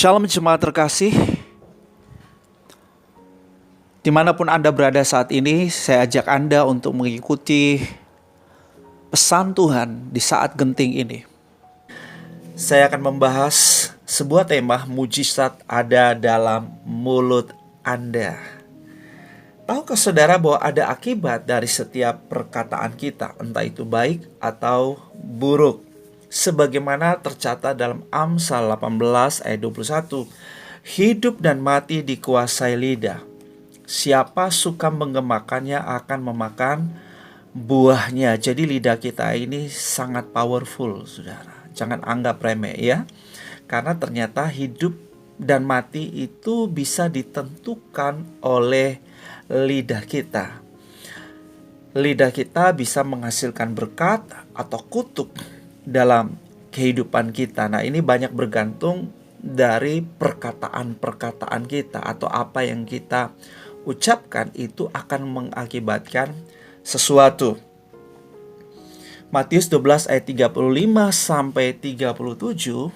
Shalom jemaat terkasih, dimanapun Anda berada saat ini, saya ajak Anda untuk mengikuti pesan Tuhan di saat genting ini. Saya akan membahas sebuah tema, mujizat ada dalam mulut Anda. Tahukah saudara bahwa ada akibat dari setiap perkataan kita, entah itu baik atau buruk? Sebagaimana tercatat dalam Amsal 18 ayat 21, hidup dan mati dikuasai lidah. Siapa suka menggemakannya akan memakan buahnya. Jadi lidah kita ini sangat powerful, saudara. Jangan anggap remeh ya. Karena ternyata hidup dan mati itu bisa ditentukan oleh lidah kita. Lidah kita bisa menghasilkan berkat atau kutuk dalam kehidupan kita. Nah, ini banyak bergantung dari perkataan-perkataan kita atau apa yang kita ucapkan itu akan mengakibatkan sesuatu. Matius 12 ayat 35 sampai 37,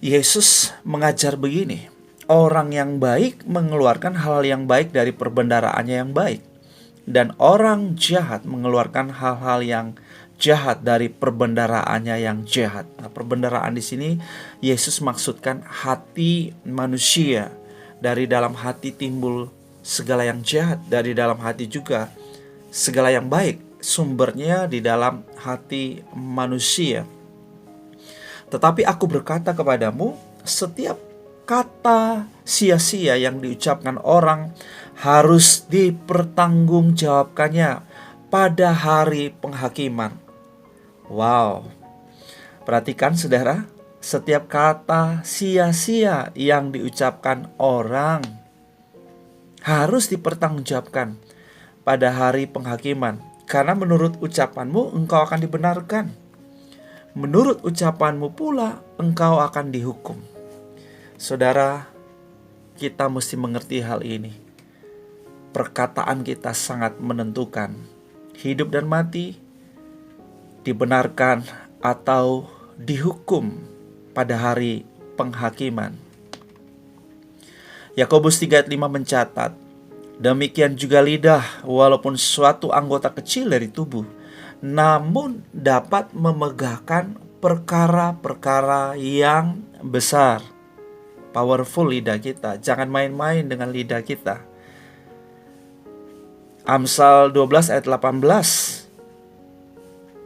Yesus mengajar begini, orang yang baik mengeluarkan hal yang baik dari perbendaharaannya yang baik, dan orang jahat mengeluarkan hal-hal yang jahat dari perbendaharaannya yang jahat. Nah, perbendaharaan di sini Yesus maksudkan hati manusia. Dari dalam hati timbul segala yang jahat, dari dalam hati juga segala yang baik. Sumbernya di dalam hati manusia. Tetapi aku berkata kepadamu, setiap kata sia-sia yang diucapkan orang harus dipertanggungjawabkannya pada hari penghakiman. Wow, perhatikan saudara, setiap kata sia-sia yang diucapkan orang harus dipertanggungjawabkan pada hari penghakiman. Karena menurut ucapanmu engkau akan dibenarkan, menurut ucapanmu pula engkau akan dihukum. Saudara, kita mesti mengerti hal ini. Perkataan kita sangat menentukan hidup dan mati, dibenarkan atau dihukum pada hari penghakiman. Yakobus 3 ayat 5 mencatat, demikian juga lidah, walaupun suatu anggota kecil dari tubuh, namun dapat memegahkan perkara-perkara yang besar. Powerful lidah kita, jangan main-main dengan lidah kita. Amsal 12 ayat 18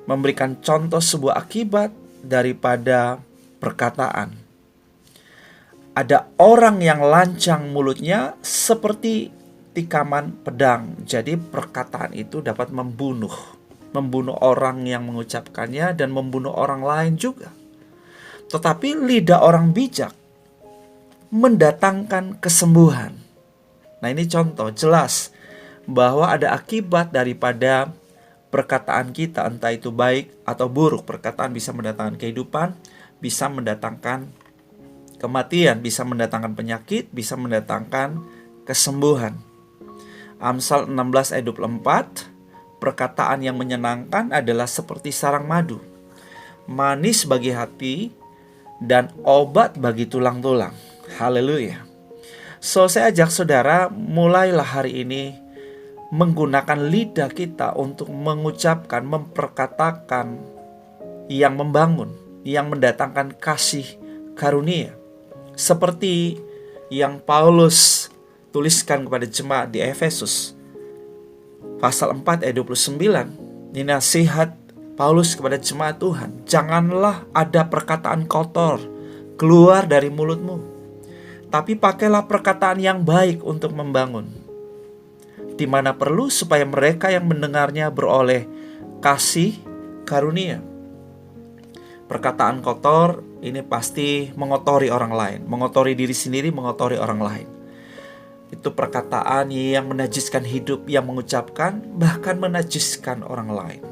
memberikan contoh sebuah akibat daripada perkataan. Ada orang yang lancang mulutnya seperti tikaman pedang. Jadi perkataan itu dapat membunuh orang yang mengucapkannya dan membunuh orang lain juga. Tetapi lidah orang bijak mendatangkan kesembuhan. Nah, ini contoh jelas bahwa ada akibat daripada perkataan kita, entah itu baik atau buruk. Perkataan bisa mendatangkan kehidupan, bisa mendatangkan kematian, bisa mendatangkan penyakit, bisa mendatangkan kesembuhan. Amsal 16 ayat 24, perkataan yang menyenangkan adalah seperti sarang madu, manis bagi hati dan obat bagi tulang-tulang. Haleluya. So, saya ajak saudara, mulailah hari ini menggunakan lidah kita untuk mengucapkan, memperkatakan yang membangun, yang mendatangkan kasih karunia. Seperti yang Paulus tuliskan kepada jemaat di Efesus pasal 4 ayat 29. Ini nasihat Paulus kepada jemaat Tuhan. Janganlah ada perkataan kotor keluar dari mulutmu, tapi pakailah perkataan yang baik untuk membangun, di mana perlu, supaya mereka yang mendengarnya beroleh kasih karunia. Perkataan kotor ini pasti mengotori orang lain, mengotori diri sendiri, mengotori orang lain. Itu perkataan yang menajiskan hidup yang mengucapkan, bahkan menajiskan orang lain.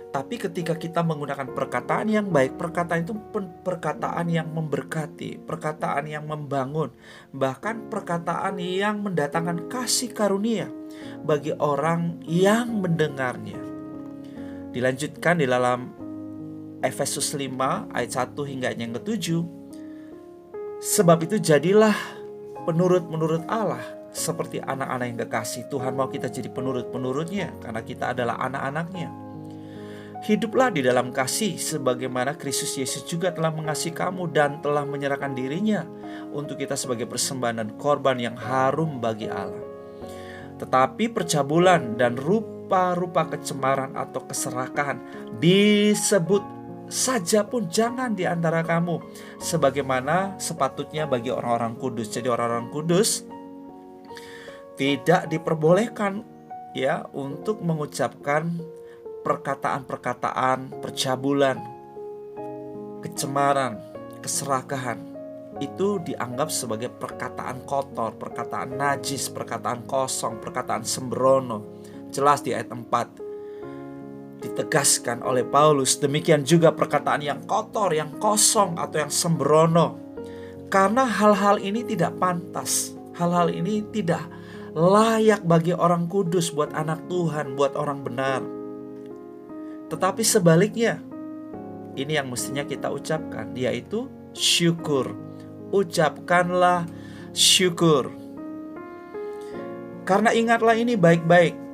Tapi ketika kita menggunakan perkataan yang baik, perkataan itu perkataan yang memberkati, perkataan yang membangun, bahkan perkataan yang mendatangkan kasih karunia bagi orang yang mendengarnya. Dilanjutkan di dalam Efesus 5 ayat 1 hingga yang ke-7, Sebab itu jadilah penurut-penurut Allah seperti anak-anak yang kekasih. Tuhan mau kita jadi penurut-penurutnya karena kita adalah anak-anaknya. Hiduplah di dalam kasih sebagaimana Kristus Yesus juga telah mengasihi kamu dan telah menyerahkan dirinya untuk kita sebagai persembahan dan korban yang harum bagi Allah. Tetapi percabulan dan rupa-rupa kecemaran atau keserakahan disebut saja pun jangan di antara kamu, sebagaimana sepatutnya bagi orang-orang kudus. Jadi orang-orang kudus tidak diperbolehkan ya untuk mengucapkan perkataan-perkataan percabulan, kecemaran, keserakahan. Itu dianggap sebagai perkataan kotor, perkataan najis, perkataan kosong, perkataan sembrono. Jelas di ayat 4 ditegaskan oleh Paulus, demikian juga perkataan yang kotor, yang kosong atau yang sembrono. Karena hal-hal ini tidak pantas, hal-hal ini tidak layak bagi orang kudus, buat anak Tuhan, buat orang benar. Tetapi sebaliknya, ini yang mestinya kita ucapkan, yaitu syukur. Ucapkanlah syukur. Karena ingatlah ini baik-baik.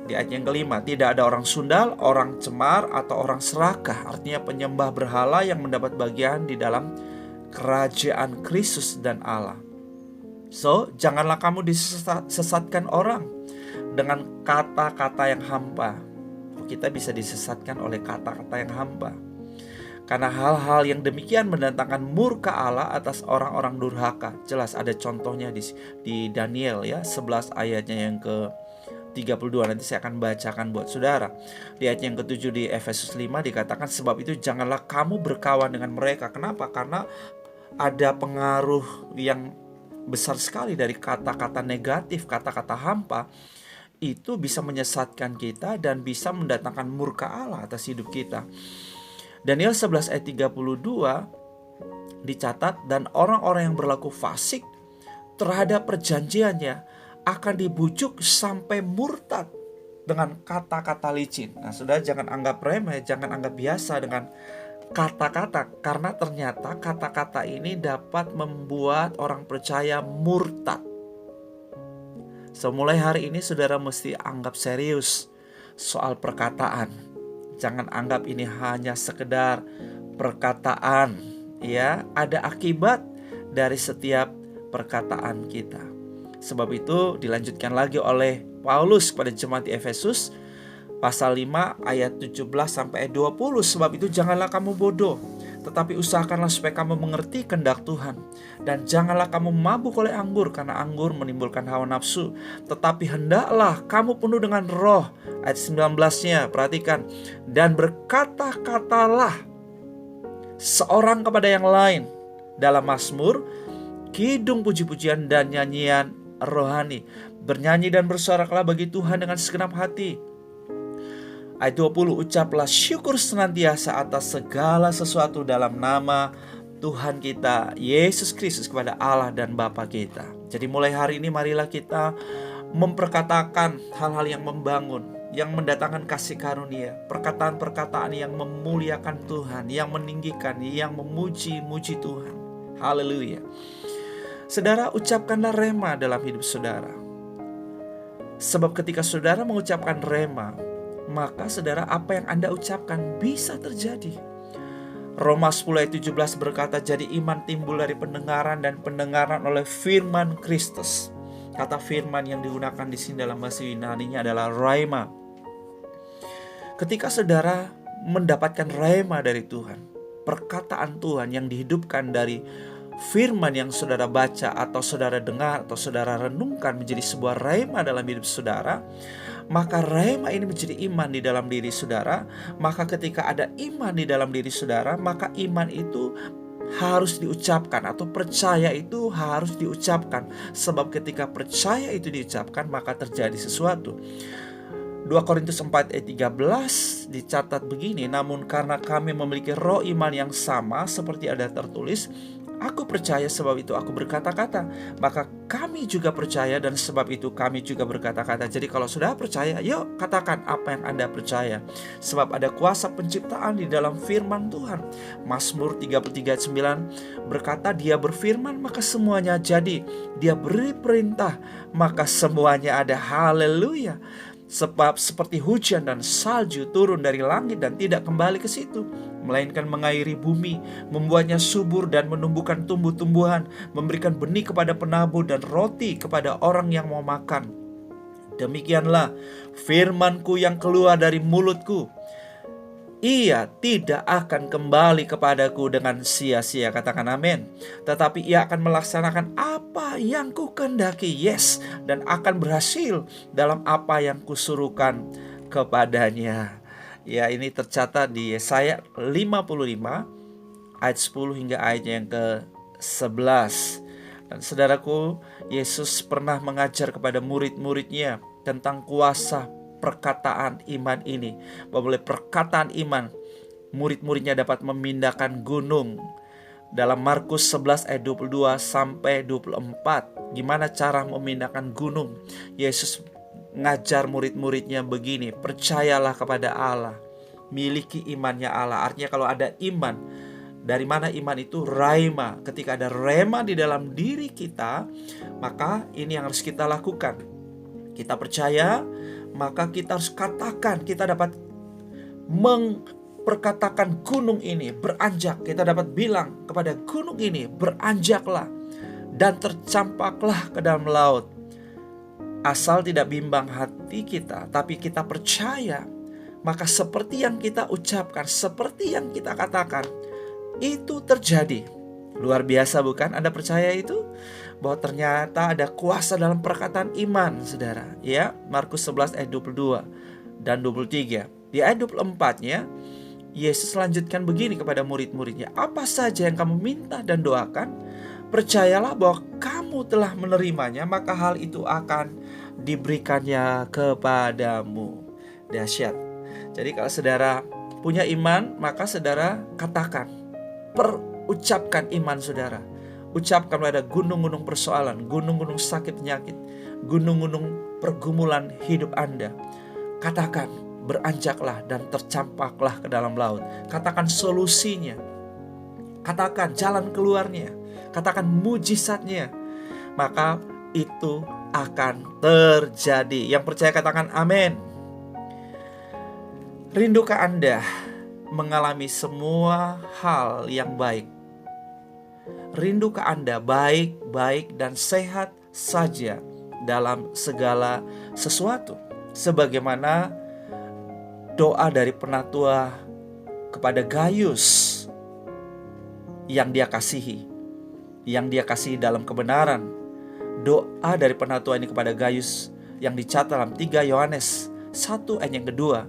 Di ayat yang kelima, tidak ada orang sundal, orang cemar, atau orang serakah, artinya penyembah berhala yang mendapat bagian di dalam kerajaan Kristus dan Allah. So, janganlah kamu disesatkan orang dengan kata-kata yang hampa. Kita bisa disesatkan oleh kata-kata yang hampa. Karena hal-hal yang demikian mendatangkan murka Allah atas orang-orang durhaka. Jelas ada contohnya di Daniel ya, 11 ayatnya yang ke-32. Nanti saya akan bacakan buat saudara. Di ayat yang ke-7 di Efesus 5 dikatakan, sebab itu janganlah kamu berkawan dengan mereka. Kenapa? Karena ada pengaruh yang besar sekali dari kata-kata negatif, kata-kata hampa. Itu bisa menyesatkan kita dan bisa mendatangkan murka Allah atas hidup kita. Daniel 11 ayat 32 dicatat, dan orang-orang yang berlaku fasik terhadap perjanjiannya akan dibujuk sampai murtad dengan kata-kata licin. Nah, saudara jangan anggap remeh, jangan anggap biasa dengan kata-kata, karena ternyata kata-kata ini dapat membuat orang percaya murtad. So, mulai hari ini saudara mesti anggap serius soal perkataan. Jangan anggap ini hanya sekedar perkataan, ya. Ada akibat dari setiap perkataan kita. Sebab itu dilanjutkan lagi oleh Paulus kepada jemaat di Efesus pasal 5 ayat 17 sampai ayat 20. Sebab itu janganlah kamu bodoh, tetapi usahakanlah supaya kamu mengerti kehendak Tuhan. Dan janganlah kamu mabuk oleh anggur, karena anggur menimbulkan hawa nafsu. Tetapi hendaklah kamu penuh dengan roh. Ayat 19-nya, perhatikan. Dan berkata-katalah seorang kepada yang lain dalam mazmur, kidung puji-pujian dan nyanyian rohani. Bernyanyi dan bersoraklah bagi Tuhan dengan segenap hati. Ayat 20, ucaplah syukur senantiasa atas segala sesuatu dalam nama Tuhan kita Yesus Kristus kepada Allah dan Bapa kita. Jadi mulai hari ini marilah kita memperkatakan hal-hal yang membangun, yang mendatangkan kasih karunia, perkataan-perkataan yang memuliakan Tuhan, yang meninggikan, yang memuji-muji Tuhan. Haleluya. Saudara, ucapkanlah rema dalam hidup saudara. Sebab ketika saudara mengucapkan rema, maka saudara, apa yang Anda ucapkan bisa terjadi. Roma 10 ayat 17 berkata, jadi iman timbul dari pendengaran dan pendengaran oleh firman Kristus. Kata firman yang digunakan di sini dalam bahasa Yunani-nya adalah rhema. Ketika saudara mendapatkan rhema dari Tuhan, perkataan Tuhan yang dihidupkan dari firman yang saudara baca atau saudara dengar atau saudara renungkan menjadi sebuah rhema dalam hidup saudara, maka rhema ini menjadi iman di dalam diri saudara. Maka ketika ada iman di dalam diri saudara, maka iman itu harus diucapkan, atau percaya itu harus diucapkan. Sebab ketika percaya itu diucapkan, maka terjadi sesuatu. 2 Korintus 4 ayat 13 dicatat begini, namun karena kami memiliki roh iman yang sama, seperti ada tertulis, Aku percaya, sebab itu aku berkata-kata. Maka kami juga percaya, dan sebab itu kami juga berkata-kata. Jadi kalau sudah percaya, yuk katakan apa yang Anda percaya. Sebab ada kuasa penciptaan di dalam firman Tuhan. Mazmur 33:9 berkata, Dia berfirman maka semuanya jadi, Dia beri perintah maka semuanya ada. Haleluya. Sebab seperti hujan dan salju turun dari langit dan tidak kembali ke situ, melainkan mengairi bumi, membuatnya subur dan menumbuhkan tumbuh-tumbuhan, memberikan benih kepada penabur dan roti kepada orang yang mau makan. Demikianlah firman-Ku yang keluar dari mulutku. Ia tidak akan kembali kepadaku dengan sia-sia, katakan amin. Tetapi ia akan melaksanakan apa yang Kukehendaki, yes, dan akan berhasil dalam apa yang Kusuruhkan kepadanya. Ya, ini tercatat di Yesaya 55 ayat 10 hingga ayatnya yang ke-11. Dan saudaraku, Yesus pernah mengajar kepada murid-muridnya tentang kuasa perkataan iman ini, bahwa oleh perkataan iman murid-muridnya dapat memindahkan gunung. Dalam Markus 11 ayat 22 sampai 24, gimana cara memindahkan gunung? Yesus ngajar murid-muridnya begini, percayalah kepada Allah, miliki imannya Allah. Artinya kalau ada iman, dari mana iman itu? Rema. Ketika ada rema di dalam diri kita, maka ini yang harus kita lakukan. Kita percaya, maka kita harus katakan, kita dapat memperkatakan gunung ini beranjak. Kita dapat bilang kepada gunung ini, beranjaklah dan tercampaklah ke dalam laut. Asal tidak bimbang hati kita, tapi kita percaya, maka seperti yang kita ucapkan, seperti yang kita katakan, itu terjadi. Luar biasa bukan? Anda percaya itu? Bahwa ternyata ada kuasa dalam perkataan iman, saudara. Ya, Markus 11 ayat 22 dan 23. Di ayat 24-nya, Yesus lanjutkan begini kepada murid-muridnya, apa saja yang kamu minta dan doakan, percayalah bahwa kamu telah menerimanya, maka hal itu akan diberikannya kepadamu. Dahsyat. Jadi kalau saudara punya iman, maka saudara katakan, ucapkan iman saudara. Ucapkan pada gunung-gunung persoalan, gunung-gunung sakit penyakit, gunung-gunung pergumulan hidup Anda. Katakan, beranjaklah dan tercampaklah ke dalam laut. Katakan solusinya. Katakan jalan keluarnya. Katakan mujizatnya. Maka itu akan terjadi. Yang percaya katakan amin. Rindukah Anda mengalami semua hal yang baik? Rindukah Anda baik-baik dan sehat saja dalam segala sesuatu? Sebagaimana doa dari penatua kepada Gaius yang dia kasihi, dalam kebenaran. Doa dari penatua ini kepada Gaius yang dicatat dalam 3 Yohanes 1 ayat yang kedua.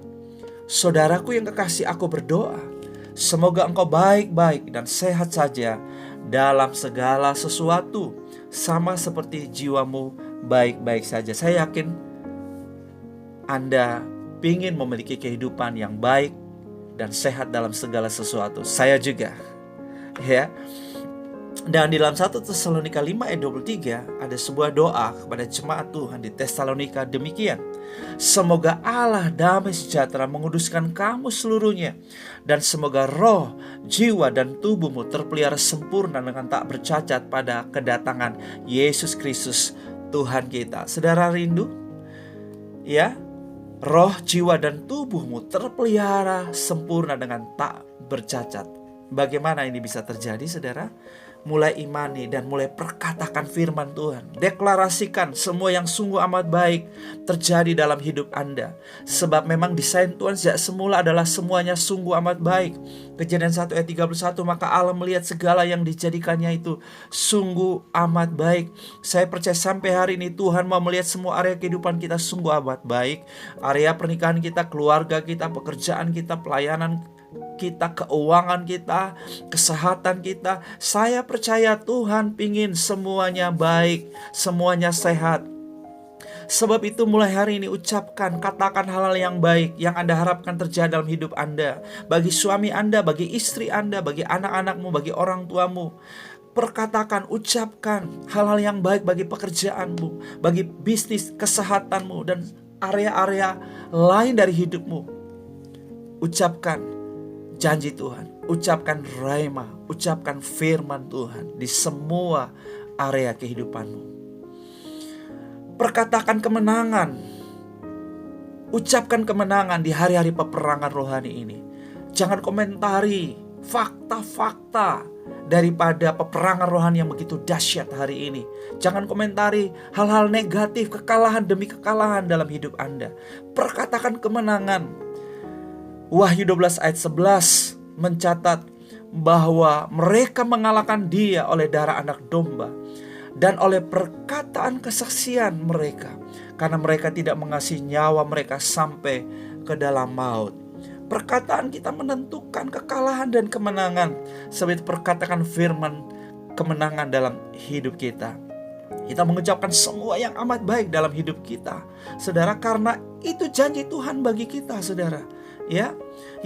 Saudaraku yang kekasih, aku berdoa, semoga engkau baik-baik dan sehat saja dalam segala sesuatu, sama seperti jiwamu baik-baik saja. Saya yakin Anda ingin memiliki kehidupan yang baik dan sehat dalam segala sesuatu. Saya juga. Ya. Dan di dalam 1 Tesalonika 5 ayat 23 ada sebuah doa kepada jemaat Tuhan di Tesalonika demikian. Semoga Allah damai sejahtera menguduskan kamu seluruhnya, dan semoga roh, jiwa dan tubuhmu terpelihara sempurna dengan tak bercacat pada kedatangan Yesus Kristus Tuhan kita. Saudara rindu? Ya, roh, jiwa dan tubuhmu terpelihara sempurna dengan tak bercacat. Bagaimana ini bisa terjadi, saudara? Mulai imani dan mulai perkatakan firman Tuhan. Deklarasikan semua yang sungguh amat baik terjadi dalam hidup Anda. Sebab memang desain Tuhan sejak semula adalah semuanya sungguh amat baik. Kejadian 1 ayat 31, maka Allah melihat segala yang dijadikannya itu sungguh amat baik. Saya percaya sampai hari ini Tuhan mau melihat semua area kehidupan kita sungguh amat baik. Area pernikahan kita, keluarga kita, pekerjaan kita, pelayanan kita, keuangan kita, kesehatan kita. Saya percaya Tuhan pingin semuanya baik, semuanya sehat. Sebab itu mulai hari ini ucapkan, katakan hal-hal yang baik yang Anda harapkan terjadi dalam hidup Anda, bagi suami Anda, bagi istri Anda, bagi anak-anakmu, bagi orang tuamu. perkatakan, ucapkan hal-hal yang baik bagi pekerjaanmu, bagi bisnis, kesehatanmu, dan area-area lain dari hidupmu. Ucapkan janji Tuhan, ucapkan rema, ucapkan firman Tuhan di semua area kehidupanmu. Perkatakan kemenangan, ucapkan kemenangan di hari-hari peperangan rohani ini. Jangan komentari fakta-fakta daripada peperangan rohani yang begitu dahsyat hari ini. Jangan komentari hal-hal negatif, kekalahan demi kekalahan dalam hidup Anda. Perkatakan kemenangan. Wahyu 12 ayat 11 mencatat bahwa mereka mengalahkan dia oleh darah anak domba dan oleh perkataan kesaksian mereka, karena mereka tidak mengasihi nyawa mereka sampai ke dalam maut. Perkataan kita menentukan kekalahan dan kemenangan. Seperti perkatakan firman kemenangan dalam hidup kita. Kita mengucapkan semua yang amat baik dalam hidup kita, saudara, karena itu janji Tuhan bagi kita, saudara. Ya,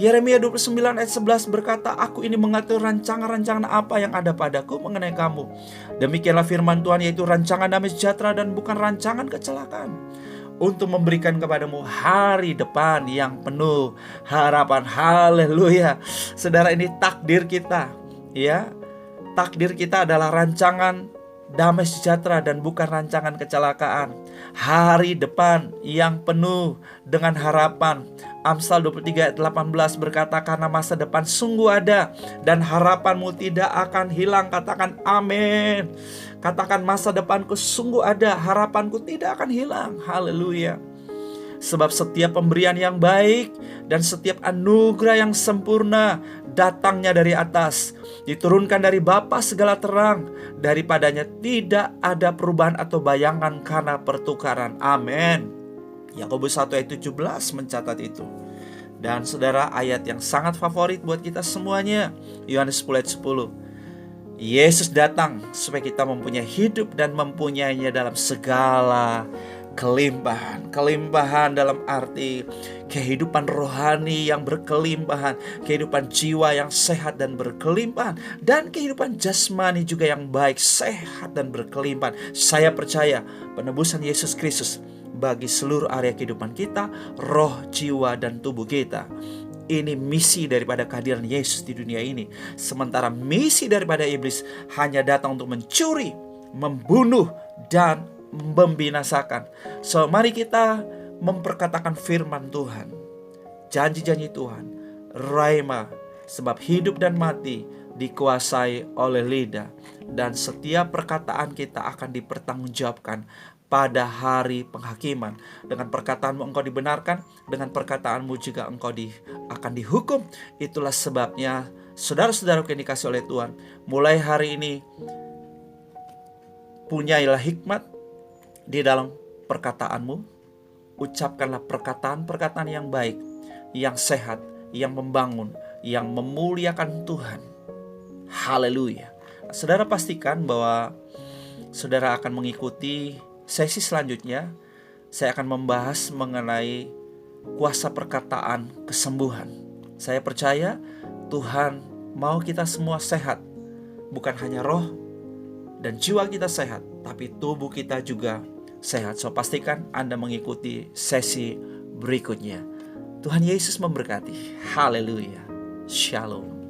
Yeremia 29 ayat 11 berkata, aku ini mengatur rancangan-rancangan apa yang ada padaku mengenai kamu. Demikianlah firman Tuhan, yaitu rancangan damai sejahtera dan bukan rancangan kecelakaan, untuk memberikan kepadamu hari depan yang penuh harapan. Haleluya. Saudara, ini takdir kita, ya. Takdir kita adalah rancangan damai sejahtera dan bukan rancangan kecelakaan. Hari depan yang penuh dengan harapan. Amsal 23 ayat 18 berkata, karena masa depan sungguh ada dan harapanmu tidak akan hilang. Katakan amin. Katakan, masa depanku sungguh ada, harapanku tidak akan hilang. Haleluya. Sebab setiap pemberian yang baik dan setiap anugerah yang sempurna datangnya dari atas, diturunkan dari Bapa segala terang. Daripadanya tidak ada perubahan atau bayangan karena pertukaran. Amin. Yakobus 1 ayat 17 mencatat itu. Dan saudara, ayat yang sangat favorit buat kita semuanya, Yohanes 10 ayat 10. Yesus datang supaya kita mempunyai hidup dan mempunyainya dalam segala kelimpahan. Kelimpahan dalam arti kehidupan rohani yang berkelimpahan, kehidupan jiwa yang sehat dan berkelimpahan, dan kehidupan jasmani juga yang baik, sehat dan berkelimpahan. Saya percaya penebusan Yesus Kristus bagi seluruh area kehidupan kita, roh, jiwa, dan tubuh kita. Ini misi daripada kehadiran Yesus di dunia ini. Sementara misi daripada iblis hanya datang untuk mencuri, membunuh, dan membinasakan. So, mari kita memperkatakan firman Tuhan, janji-janji Tuhan, Rhema, sebab hidup dan mati dikuasai oleh lidah, dan setiap perkataan kita akan dipertanggungjawabkan pada hari penghakiman. Dengan perkataanmu engkau dibenarkan, dengan perkataanmu juga engkau akan dihukum. Itulah sebabnya, saudara-saudara yang dikasihi oleh Tuhan, mulai hari ini punyailah hikmat di dalam perkataanmu. Ucapkanlah perkataan-perkataan yang baik, yang sehat, yang membangun, yang memuliakan Tuhan. Haleluya. Saudara, pastikan bahwa saudara akan mengikuti sesi selanjutnya. Saya akan membahas mengenai kuasa perkataan kesembuhan. Saya percaya Tuhan mau kita semua sehat. Bukan hanya roh dan jiwa kita sehat, tapi tubuh kita juga sehat. So, pastikan Anda mengikuti sesi berikutnya. Tuhan Yesus memberkati. Haleluya. Shalom.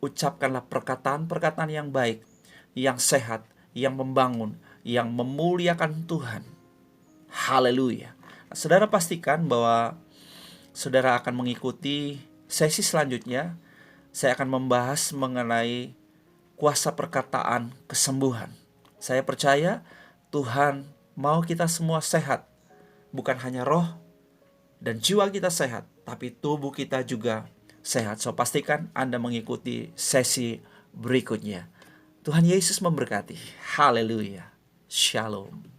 ucapkanlah perkataan-perkataan yang baik, yang sehat, yang membangun, yang memuliakan Tuhan. Haleluya. Saudara pastikan bahwa saudara akan mengikuti sesi selanjutnya. Saya akan membahas mengenai kuasa perkataan kesembuhan. Saya percaya Tuhan mau kita semua sehat. Bukan hanya roh dan jiwa kita sehat, tapi tubuh kita juga sehat. So pastikan Anda mengikuti sesi berikutnya. Tuhan Yesus memberkati. Haleluya. Shalom.